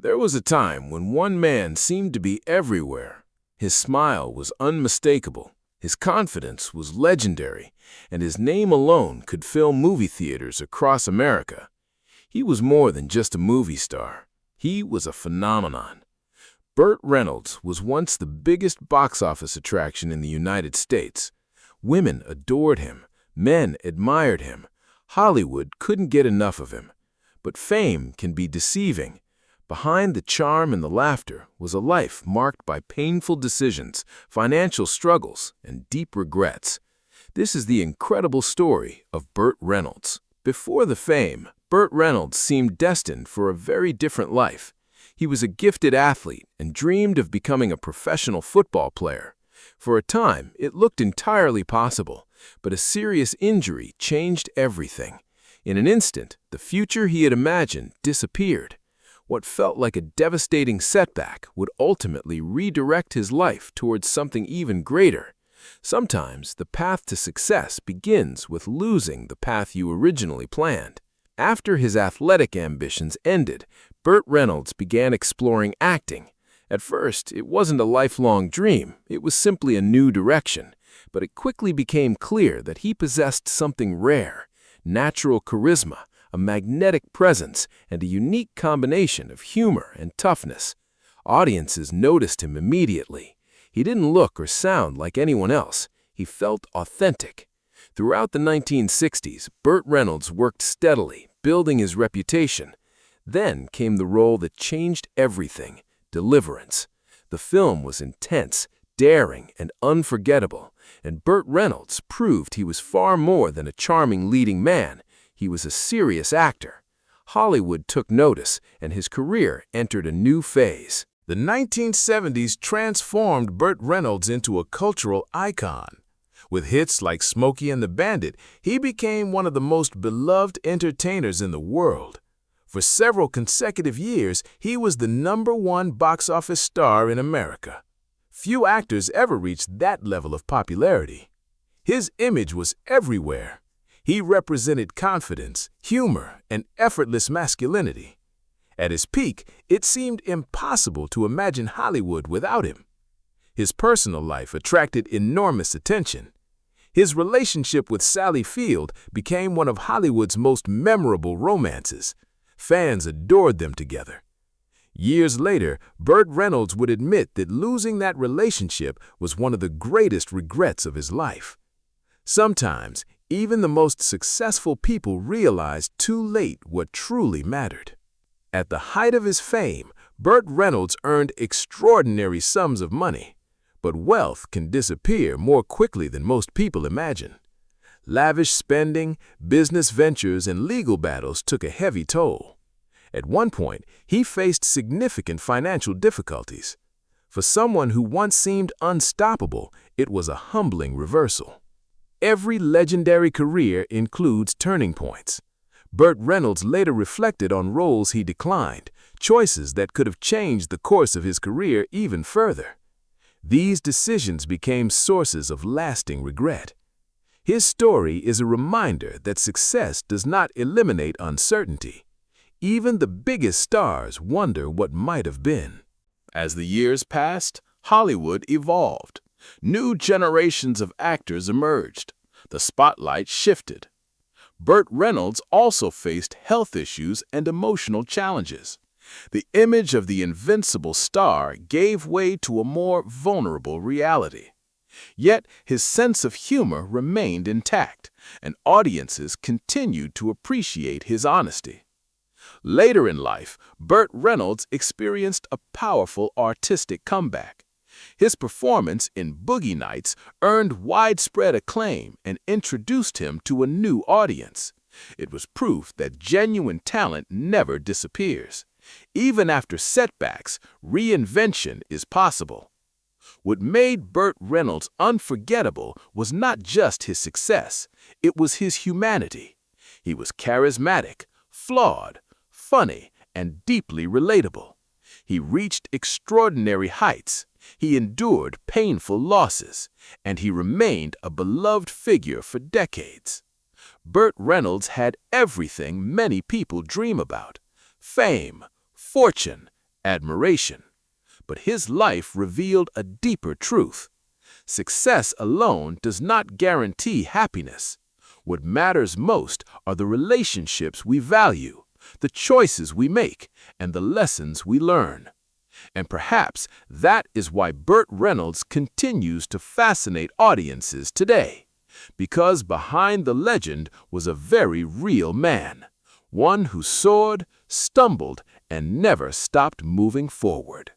There was a time when one man seemed to be everywhere. His smile was unmistakable, his confidence was legendary, and his name alone could fill movie theaters across America. He was more than just a movie star. He was a phenomenon. Burt Reynolds was once the biggest box office attraction in the United States. Women adored him. Men admired him. Hollywood couldn't get enough of him. But fame can be deceiving. Behind the charm and the laughter was a life marked by painful decisions, financial struggles, and deep regrets. This is the incredible story of Burt Reynolds. Before the fame, Burt Reynolds seemed destined for a very different life. He was a gifted athlete and dreamed of becoming a professional football player. For a time, it looked entirely possible, but a serious injury changed everything. In an instant, the future he had imagined disappeared. What felt like a devastating setback would ultimately redirect his life towards something even greater. Sometimes the path to success begins with losing the path you originally planned. After his athletic ambitions ended, Burt Reynolds began exploring acting. At first, it wasn't a lifelong dream, it was simply a new direction. But it quickly became clear that he possessed something rare: natural charisma, a magnetic presence, and a unique combination of humor and toughness. Audiences noticed him immediately. He didn't look or sound like anyone else. He felt authentic. Throughout the 1960s, Burt Reynolds worked steadily, building his reputation. Then came the role that changed everything: Deliverance. The film was intense, daring, and unforgettable, and Burt Reynolds proved he was far more than a charming leading man. He was a serious actor. Hollywood took notice, and his career entered a new phase. The 1970s transformed Burt Reynolds into a cultural icon. With hits like Smokey and the Bandit, he became one of the most beloved entertainers in the world. For several consecutive years, he was the #1 box office star in America. Few actors ever reached that level of popularity. His image was everywhere. He represented confidence, humor, and effortless masculinity. At his peak, it seemed impossible to imagine Hollywood without him. His personal life attracted enormous attention. His relationship with Sally Field became one of Hollywood's most memorable romances. Fans adored them together. Years later, Burt Reynolds would admit that losing that relationship was one of the greatest regrets of his life. Sometimes, even the most successful people realized too late what truly mattered. At the height of his fame, Burt Reynolds earned extraordinary sums of money. But wealth can disappear more quickly than most people imagine. Lavish spending, business ventures, and legal battles took a heavy toll. At one point, he faced significant financial difficulties. For someone who once seemed unstoppable, it was a humbling reversal. Every legendary career includes turning points. Burt Reynolds later reflected on roles he declined, choices that could have changed the course of his career even further. These decisions became sources of lasting regret. His story is a reminder that success does not eliminate uncertainty. Even the biggest stars wonder what might have been. As the years passed, Hollywood evolved. New generations of actors emerged. The spotlight shifted. Burt Reynolds also faced health issues and emotional challenges. The image of the invincible star gave way to a more vulnerable reality. Yet his sense of humor remained intact, and audiences continued to appreciate his honesty. Later in life, Burt Reynolds experienced a powerful artistic comeback. His performance in Boogie Nights earned widespread acclaim and introduced him to a new audience. It was proof that genuine talent never disappears. Even after setbacks, reinvention is possible. What made Burt Reynolds unforgettable was not just his success, it was his humanity. He was charismatic, flawed, funny, and deeply relatable. He reached extraordinary heights. He endured painful losses, and he remained a beloved figure for decades. Burt Reynolds had everything many people dream about: fame, fortune, admiration. But his life revealed a deeper truth. Success alone does not guarantee happiness. What matters most are the relationships we value, the choices we make, and the lessons we learn. And perhaps that is why Burt Reynolds continues to fascinate audiences today. Because behind the legend was a very real man, one who soared, stumbled, and never stopped moving forward.